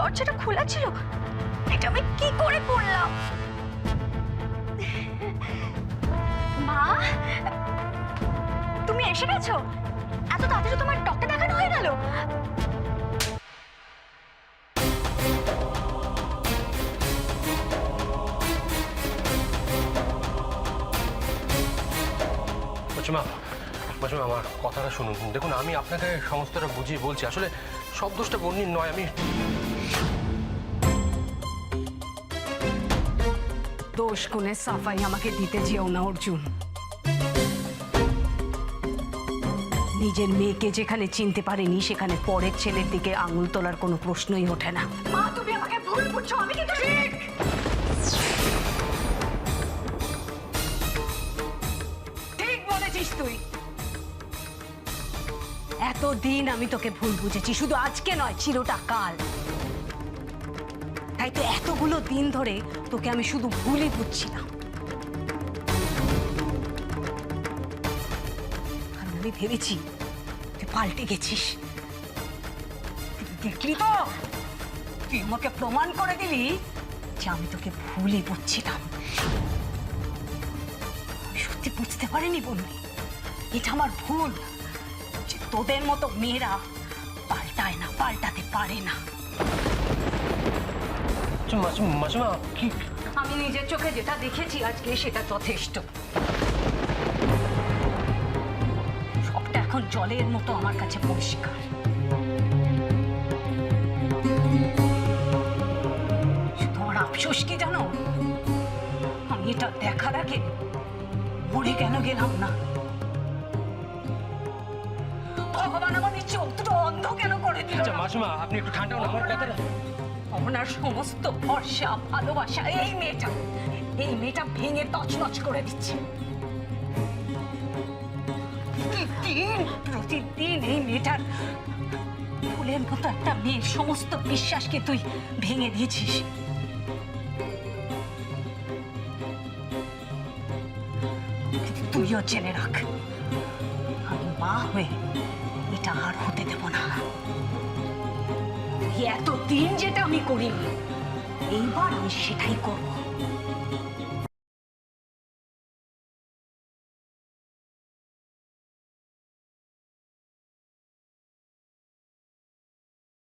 দরজাটা খোলা ছিল। এটা আমি কি করে করলাম? মা, তুমি এসে গেছো? এত তাড়াতাড়ি তোমার ডক্টর দেখানো হয়ে গেল? মাসিমা, মাসিমা আমার কথাটা শুনুন। দেখুন, আমি আপনাকে সমস্তটা বুঝিয়ে বলছি। আসলে সব দোষটা বন্যির নয়। আমি দোষ গুণের সাফাই আমাকে দিতে যেও না অর্জুন। নিজের মেয়েকে যেখানে চিনতে পারেনি সেখানে পরের ছেলের দিকে আঙুল তোলার কোনো প্রশ্নই ওঠে না। মা, তুমি আমাকে ভুল বুঝছো। আমি কিন্তু ঠিক। ঠিক বলেছিস তুই। এতদিন আমি তোকে ভুল বুঝেছি, শুধু আজকে নয়, চিরটা কাল। তাই তো এতগুলো দিন ধরে তোকে আমি শুধু ভুলই বুঝছিলাম। আমি ভেবেছি তুই পাল্টে গেছিস। দেখলি তো, তুই আমাকে প্রমাণ করে দিলি যে আমি তোকে ভুলই বুঝছিলাম। আমি সত্যি বুঝতে পারিনি বন্ধু, এটা আমার ভুল যে তোদের মতো মেয়েরা পাল্টায় না, পাল্টাতে পারে না। মাসিমা কি? আমি নিজের চোখে যেটা দেখেছি আজকে সেটা যথেষ্ট। সবটা এখন জলের মতো আমার কাছে পরিষ্কার। শুধু আমার আফসোস কি জানো, আমি এটা দেখার আগে মরে কেন গেলাম না। ভগবান আমাদের চোখ দুটো অন্ধ কেন করে দিল? আচ্ছা মাসিমা, আপনি একটু ঠান্ডা হন। আমার কথাটা, আপনার সমস্ত ভরসা ভালোবাসা এই মেয়েটা ভেঙে তছনছ করে দিচ্ছে। প্রতিদিন এই মেয়েটার ফুলের মতো একটা মেয়ের সমস্ত বিশ্বাসকে তুই ভেঙে দিয়েছিস। তুইও জেনে রাখ, আমি মা হয়ে এটা আর হতে দেব না। এতদিন যেটা আমি করিনি, এইবার আমি সেটাই করব।